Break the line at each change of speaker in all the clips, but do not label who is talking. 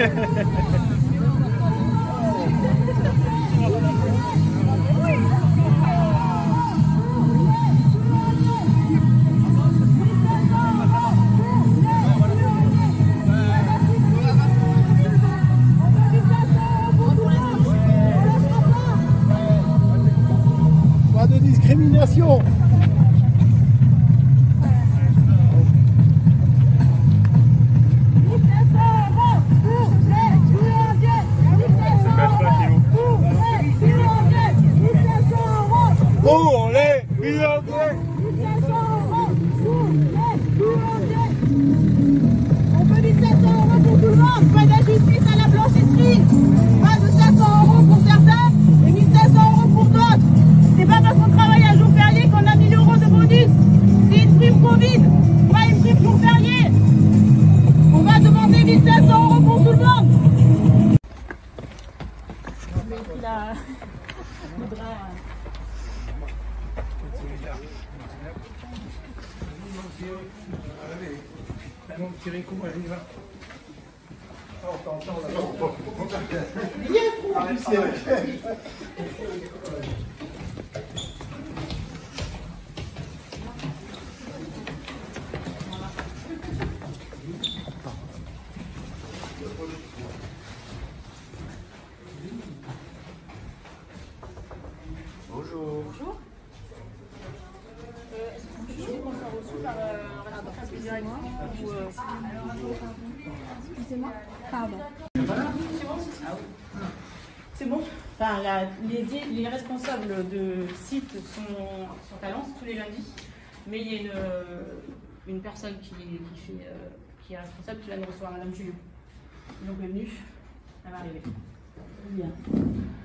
Pas de discrimination. Pour les boulangers.
On veut 1700 € pour tout le monde, pas d'injustice à la blanchisserie. Pas de 500 € pour certains et 1500 € pour d'autres. C'est pas parce qu'on travaille un jour férié qu'on a 1000 € de bonus. C'est une prime Covid, pas une prime jour férié. On va demander 1500 € pour tout le monde.
Bonjour.
Bonjour. Est-ce que vous pouvez qu'on soit reçu par un presse directement ou excusez-moi. Pardon. C'est bon. C'est bon. Enfin, les responsables de site sont à Lens tous les lundis, mais il y a une personne qui est responsable qui va nous recevoir, Madame Julio. Donc elle est venue, elle va arriver. Bien.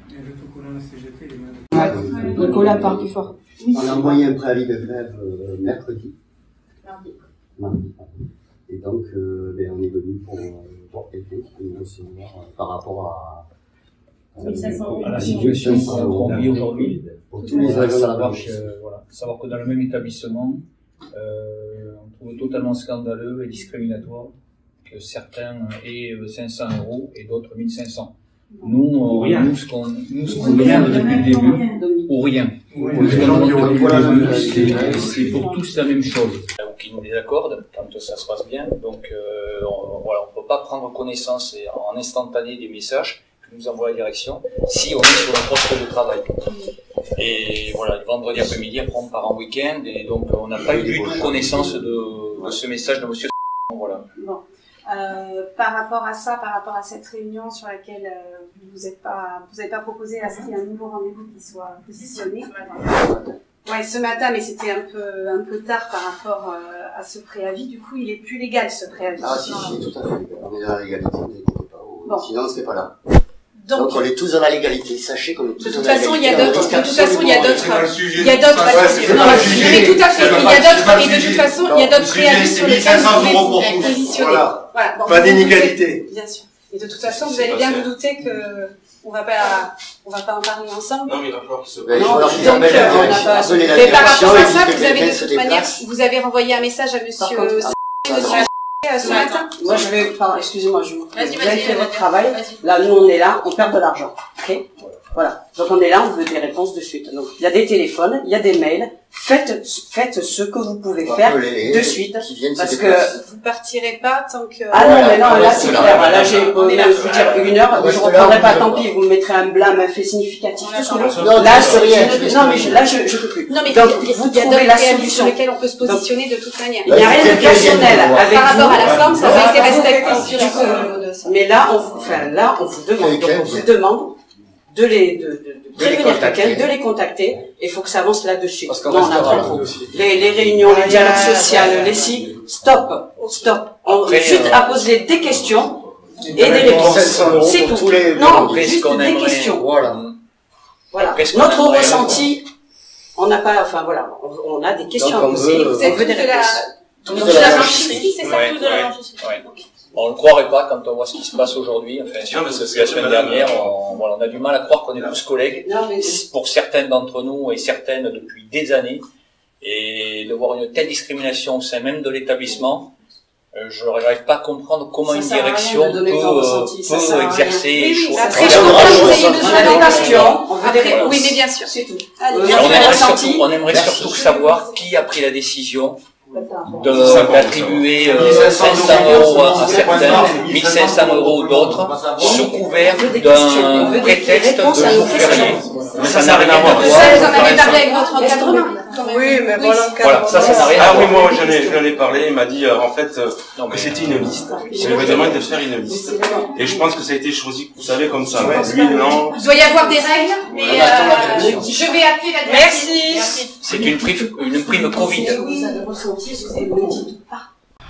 Et le tout collant la CGT, les mêmes.
Nicolas parle plus fort. Oui.
On a envoyé un préavis de grève mercredi. Mardi. Et donc, on est venu pour aider et recevoir par rapport à la situation
qu'on vit aujourd'hui.
Pour tous les agents de la branche.
Savoir que dans le même établissement, on trouve totalement scandaleux et discriminatoire que certains aient 500 € et d'autres 1500. Nous, ce qu'on demande depuis le début, ou rien. C'est pour tous la même chose. Ou qui nous désaccordent quand ça se passe bien. Donc, on ne peut pas prendre connaissance en instantané des messages que nous envoie la direction si on est sur un poste de travail. Et voilà, le vendredi après-midi, après on part en week-end, et donc on n'a pas eu du tout connaissance de ce message de monsieur. Voilà.
Bon. Par rapport à ça, par rapport à cette réunion sur laquelle vous n'avez pas proposé à ce qu'il y ait un nouveau rendez-vous qui soit positionné. Ouais, ce matin, mais c'était un peu tard par rapport à ce préavis. Du coup, il est plus légal ce préavis.
Ah si, tout à fait. On est dans la légalité, ne vous inquiétez pas.
Bon.
Sinon, on ne serait pas là. Donc on est tous dans la légalité. Sachez qu'on est tous dans la légalité.
De toute façon, il y a d'autres. De toute façon, il y a d'autres.
Mais
tout à fait. Il y a d'autres. Et de toute façon, il y a d'autres préavis sur lesquels vous pouvez vous positionner.
Voilà. Pas d'inégalité.
Bien sûr. Et de toute façon, vous allez bien vous douter que on va pas en parler ensemble.
Non, mais il va falloir qu'il se
Mais par rapport à ça, vous avez de toute manière, vous avez renvoyé un message à monsieur ce matin.
Moi, je vais, excusez-moi, vous avez fait votre travail. Là, nous, on est là, on perd de l'argent. Ok? Voilà. Donc, on est là, on veut des réponses de suite. Donc, il y a des téléphones, il y a des mails. Faites ce que vous pouvez faire de suite. Parce que
vous partirez pas tant que...
Ah non, mais non, là, c'est clair. Là, je vais vous dire 1 heure, je reprendrai pas, tant pis, vous me mettrez un blâme, un fait significatif.
Non, là, je rien.
Non, mais là, je peux plus.
Non, mais
donc,
il
vous
y a
trouvez
d'autres
la
préavis sur
solution.
lesquels on peut se positionner de toute manière.
Il n'y a rien de personnel avec
par rapport à la forme, ça n'a pas été
respecté. Mais là, on vous demande, donc on vous demande de prévenir quelqu'un, de les contacter, et il faut que ça avance là-dessus. Non, on attend trop. Les réunions, les dialogues sociaux, les si, stop. On juste à poser des questions et des réponses. C'est tout. Non, juste des questions. Voilà. Notre ressenti, on n'a pas, enfin voilà, on a des questions à poser,
vous êtes
on veut des réponses.
Tous de la blanchisserie, c'est ça, tous de la blanchisserie.
On ne le croirait pas quand on voit ce qui se passe aujourd'hui. Enfin, surtout que la semaine dernière, on a du mal à croire qu'on est tous collègues. Pour certaines d'entre nous et certaines depuis des années. Et de voir une telle discrimination au sein même de l'établissement, je n'arrive pas à comprendre comment une
sert à rien
direction
de donner ton ressenti, ça sert
peut
à
exercer
rien.
les
Oui,
choses.
après,
je
je
comprends
comprends
que
que
vous
vous
ayez
ayez
besoin
besoin
de
de
questions, on veut des réponses.
Oui, mais bien sûr.
C'est tout.
Allez,
On
bien
a
sûr.
fait un ressenti.
On aimerait surtout savoir qui a pris la décision d'attribuer 500 € à certains, 1500 € d'autres, sous couvert d'un prétexte de jour férié. Ça n'a rien à voir.
Ça, vous en avez parlé avec votre encadrement.
Oui, mais bon,
Voilà, ça n'a rien à
Ah
voir.
oui, moi j'en ai parlé, il m'a dit en fait que c'était une liste. Il me demande de faire une liste. Et je pense que ça a été choisi, vous savez, comme ça. Lui, non.
Il doit y avoir des règles, mais je vais appeler la direction.
merci.
C'est une prime Covid.
Vous avez ressenti ce que vous me dites.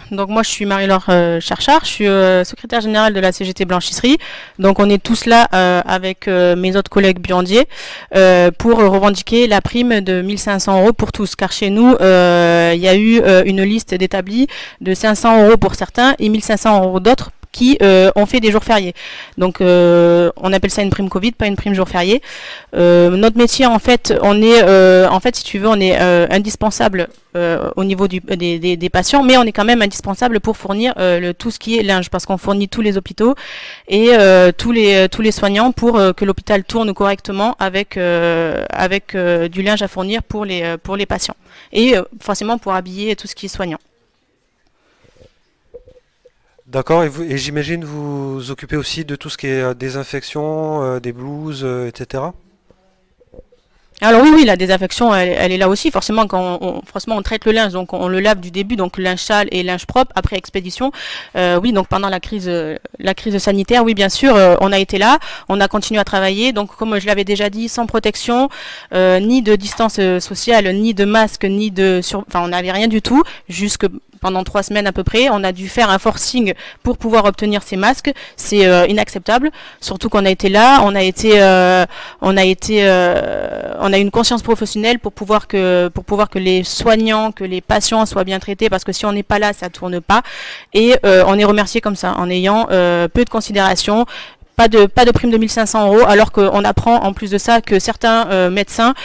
Donc moi je suis Marie-Laure Charchard, je suis secrétaire générale de la CGT Blanchisserie. Donc on est tous là avec mes autres collègues buandiers pour revendiquer la prime de 1500 € pour tous. Car chez nous, il y a eu une liste d'établis de 500 € pour certains et 1500 € d'autres qui ont fait des jours fériés. Donc on appelle ça une prime Covid, pas une prime jour férié. Notre métier en fait, on est en fait si tu veux, on est indispensable au niveau des patients, mais on est quand même indispensable pour fournir tout ce qui est linge, parce qu'on fournit tous les hôpitaux et tous les soignants pour que l'hôpital tourne correctement avec du linge à fournir pour les patients et forcément pour habiller tout ce qui est soignant.
D'accord, et j'imagine vous vous occupez aussi de tout ce qui est désinfection, des blouses, etc.
Alors oui, la désinfection, elle est là aussi. Forcément, quand on traite le linge, donc on le lave du début, donc linge sale et linge propre après expédition. Oui, donc pendant la crise sanitaire, oui, bien sûr, on a été là, on a continué à travailler. Donc comme je l'avais déjà dit, sans protection, ni de distance sociale, ni de masque, enfin on n'avait rien du tout, jusque pendant 3 semaines à peu près, on a dû faire un forcing pour pouvoir obtenir ces masques. C'est inacceptable, surtout qu'on a été là, on a une conscience professionnelle pour pouvoir que les soignants, que les patients soient bien traités, parce que si on n'est pas là, ça tourne pas. Et on est remercié comme ça, en ayant peu de considération. Pas de prime de 1500 €, alors qu'on apprend en plus de ça que certains médecins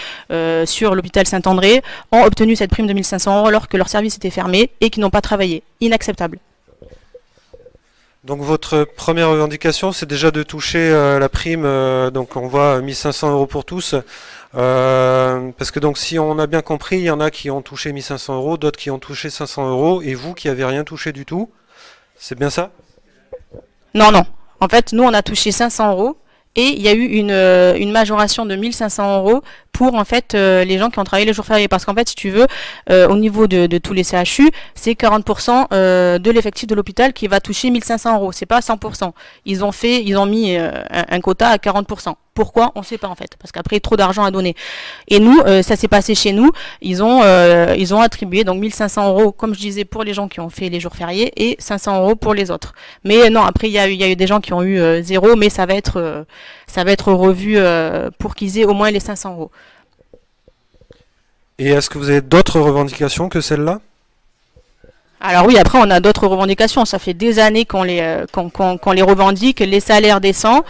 sur l'hôpital Saint-André ont obtenu cette prime de 1500 € alors que leur service était fermé et qui n'ont pas travaillé. Inacceptable.
Donc votre première revendication, c'est déjà de toucher la prime, donc on voit 1500 € pour tous, parce que donc si on a bien compris, il y en a qui ont touché 1500 €, d'autres qui ont touché 500 €, et vous qui avez rien touché du tout, c'est bien ça?
Non, non. En fait, nous, on a touché 500 € et il y a eu une majoration de 1500 € pour en fait les gens qui ont travaillé les jours fériés, parce qu'en fait si tu veux au niveau de tous les CHU, c'est 40% de l'effectif de l'hôpital qui va toucher 1500 €, c'est pas 100%. Ils ont mis un quota à 40%. Pourquoi? On ne sait pas en fait, parce qu'après trop d'argent à donner. Et nous, ça s'est passé chez nous, ils ont attribué donc 1500 € comme je disais pour les gens qui ont fait les jours fériés et 500 € pour les autres. Mais non, après il y a eu des gens qui ont eu 0, mais ça va être revu pour qu'ils aient au moins les 500 €.
Et est-ce que vous avez d'autres revendications que celle-là?
Alors oui, après on a d'autres revendications, ça fait des années qu'on les revendique, les salaires décents,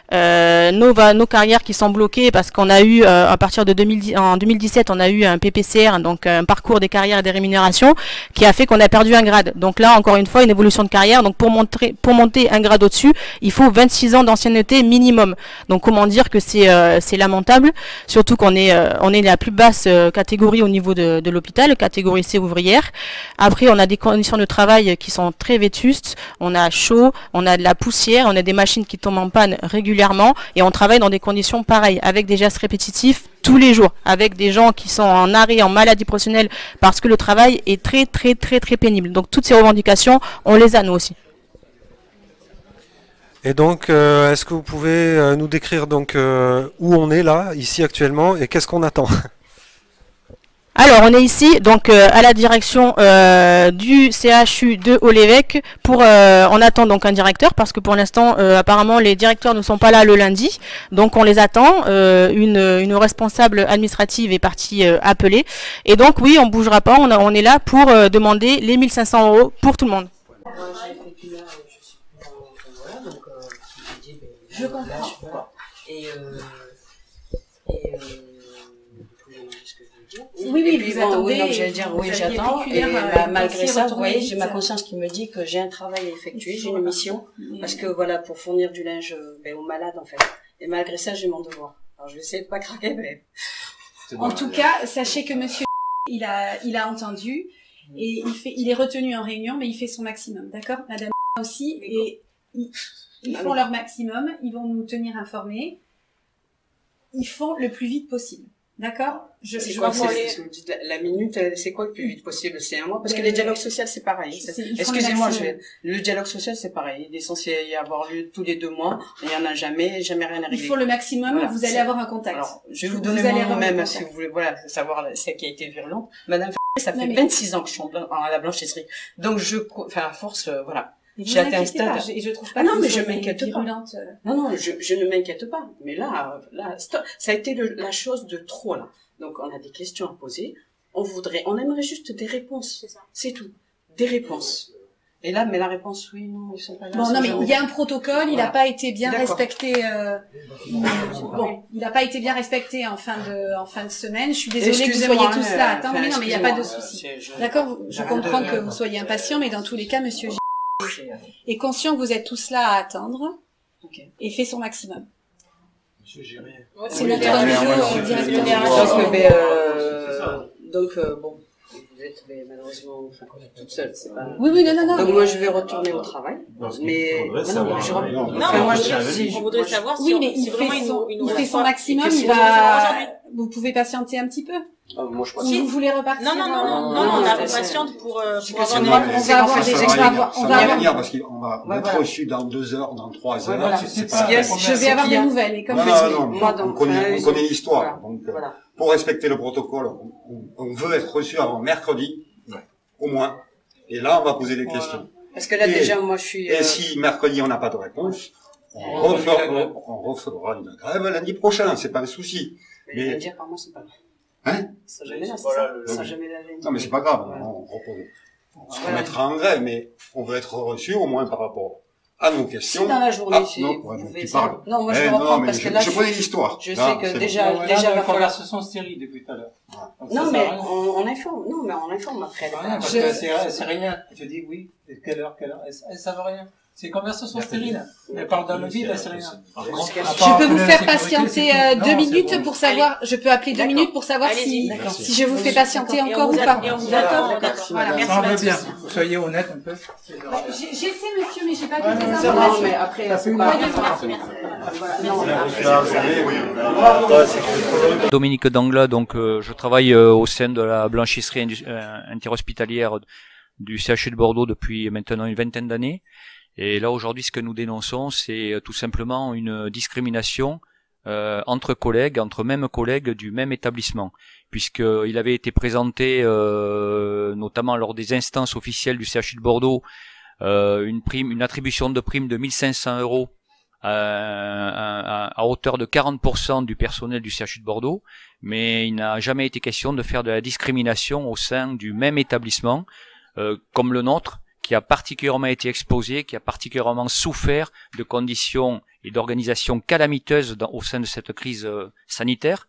nos carrières qui sont bloquées parce qu'on a eu à partir de 2017 on a eu un PPCR, donc un parcours des carrières et des rémunérations, qui a fait qu'on a perdu un grade. Donc là encore une fois une évolution de carrière, donc pour monter un grade au-dessus il faut 26 ans d'ancienneté minimum. Donc comment dire que c'est lamentable, surtout qu'on est la plus basse catégorie au niveau de l'hôpital, catégorie C ouvrière. Après on a des conditions de travail qui sont très vétustes, on a chaud, on a de la poussière, on a des machines qui tombent en panne régulièrement, et on travaille dans des conditions pareilles, avec des gestes répétitifs tous les jours, avec des gens qui sont en arrêt, en maladie professionnelle, parce que le travail est très très très très pénible. Donc toutes ces revendications, on les a nous aussi.
Et donc, est-ce que vous pouvez nous décrire donc où on est là, ici actuellement, et qu'est-ce qu'on attend?
Alors, on est ici, donc à la direction du CHU de Haut-l'Évêque. On attend donc un directeur, parce que pour l'instant, apparemment, les directeurs ne sont pas là le lundi. Donc, on les attend. Une responsable administrative est partie appeler. Et donc, oui, on bougera pas. On est là pour demander les 1500 € pour tout le monde.
Je comprends. Et ce que je veux dire,
Oui,
et puis,
vous attendez.
Oui, donc j'allais dire, oui, j'attends. Et malgré ça, vous voyez, j'ai ma conscience qui me dit que j'ai un travail à effectuer, j'ai une mission. Parce que voilà, pour fournir du linge aux malades, en fait. Et malgré ça, j'ai mon devoir. Alors, je vais essayer de pas craquer, mais...
En tout cas, sachez que monsieur, il a entendu. Et il est retenu en réunion, mais il fait son maximum. D'accord? Madame aussi. Et ils font leur maximum. Ils vont nous tenir informés. Ils font le plus vite possible. D'accord?
La minute, c'est quoi le plus vite possible? C'est un mois? Parce que les dialogues sociaux, c'est pareil. Excusez-moi, le dialogue social, c'est pareil. Il est censé y avoir lieu tous les 2 mois. Il y en a jamais rien arrivé.
Il faut le maximum, voilà, vous allez avoir un contact. Alors,
je vais vous donner mon nom même, si vous voulez, voilà, savoir ce qui a été virulent. Madame ça fait 26 ans que je suis à la blanchisserie. Donc à force, voilà. J'ai atteint un stade.
Et je trouve pas
non, mais je m'inquiète pas. Non, je ne m'inquiète pas. Mais là, stop. Ça a été la chose de trop, là. Donc, on a des questions à poser. On aimerait juste des réponses. C'est tout. Des réponses. Et là, mais la réponse, oui, non, ils sont pas là.
Bon, non, mais il y a un protocole, il n'a pas été bien respecté, il n'a pas été bien respecté en fin de semaine. Je suis désolée que vous soyez tous là. Attends, mais non, mais il n'y a pas de souci. D'accord? Je comprends que vous soyez impatients, mais dans tous les cas, monsieur est conscient que vous êtes tous là à attendre et fait son maximum.
Monsieur Géré.
C'est notre nouveau
directeur. Donc, bon, vous êtes malheureusement toute seule, c'est pas...
Oui, non.
Donc moi, je vais retourner au travail. Mais
on voudrait savoir si
il fait son maximum, vous pouvez patienter un petit peu.
Moi, je
si vous voulez repartir.
Non, on patiente pour avoir
on va venir parce qu'on va être reçu dans 2 heures, dans 3 heures.
Je vais avoir des nouvelles. Et comme
on connaît l'histoire. Donc, pour respecter le protocole, on veut être reçu avant mercredi, au moins. Et là, on va poser des questions.
Parce que là, déjà, moi, je suis...
Et si mercredi, on n'a pas de réponse, on refera une grève lundi prochain. C'est pas un souci.
Mais lundi, apparemment, c'est pas grave.
Hein?
Ça jamais la lundi.
Non, mais c'est pas grave. On se remettra en grève, mais on veut être reçu au moins par rapport à nos questions.
Si dans la journée,
tu parles.
Non, moi, je vais reprendre parce que là,
je connais l'histoire.
Je sais que déjà,
la conversation stérile depuis tout à l'heure.
Non, mais on informe. Non, mais on informe après.
Parce que c'est rien. Je dis oui. Quelle heure? Elles savent rien. C'est une conversation stérile. Elle parle dans le vide, c'est rien.
Je peux vous faire patienter 2 minutes pour savoir, je peux appeler 2 minutes pour savoir si je vous fais patienter encore ou pas.
D'accord.
Voilà, merci.
Ça va bien. Soyez honnête un peu.
J'essaie, monsieur, mais j'ai pas toutes les informations.
Non, mais après,
Dominique Dangla, donc je travaille au sein de la blanchisserie interhospitalière du CHU de Bordeaux depuis maintenant une vingtaine d'années. Et là aujourd'hui, ce que nous dénonçons, c'est tout simplement une discrimination entre collègues, entre mêmes collègues du même établissement, puisqu'il avait été présenté, notamment lors des instances officielles du CHU de Bordeaux, une attribution de prime de 1500 € à hauteur de 40% du personnel du CHU de Bordeaux, mais il n'a jamais été question de faire de la discrimination au sein du même établissement, comme le nôtre, qui a particulièrement été exposé, qui a particulièrement souffert de conditions et d'organisations calamiteuses au sein de cette crise sanitaire.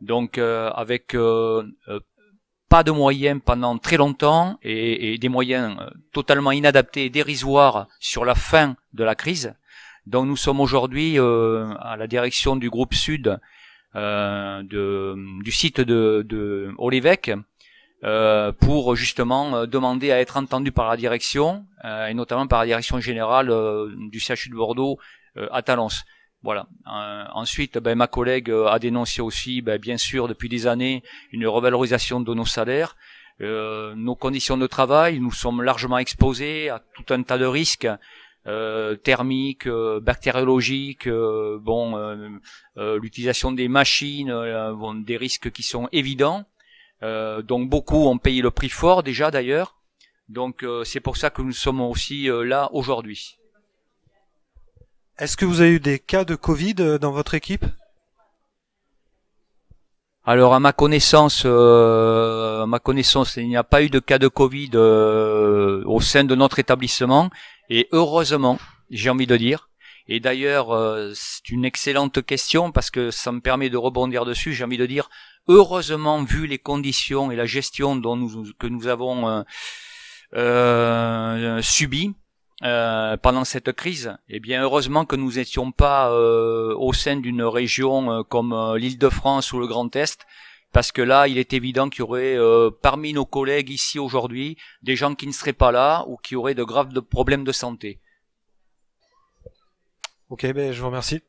Donc avec pas de moyens pendant très longtemps et des moyens totalement inadaptés et dérisoires sur la fin de la crise. Donc nous sommes aujourd'hui à la direction du groupe Sud du site de Haut-l'Évêque, pour justement demander à être entendu par la direction et notamment par la direction générale du CHU de Bordeaux à Talence. Voilà. Ensuite, ma collègue a dénoncé aussi, bien sûr, depuis des années, une revalorisation de nos salaires, nos conditions de travail. Nous sommes largement exposés à tout un tas de risques thermiques, bactériologiques, l'utilisation des machines, des risques qui sont évidents. Donc beaucoup ont payé le prix fort déjà d'ailleurs. Donc c'est pour ça que nous sommes aussi là aujourd'hui.
Est-ce que vous avez eu des cas de Covid dans votre équipe?
Alors à ma connaissance, il n'y a pas eu de cas de Covid au sein de notre établissement, et heureusement, j'ai envie de dire. Et d'ailleurs, c'est une excellente question parce que ça me permet de rebondir dessus. J'ai envie de dire,
heureusement, vu les conditions et la gestion que nous avons subi pendant cette crise, eh bien heureusement que nous n'étions pas au sein d'une région comme l'Île-de-France ou le Grand Est, parce que là, il est évident qu'il y aurait parmi nos collègues ici aujourd'hui des gens qui ne seraient pas là ou qui auraient de graves problèmes de santé.
Ok, ben je vous remercie.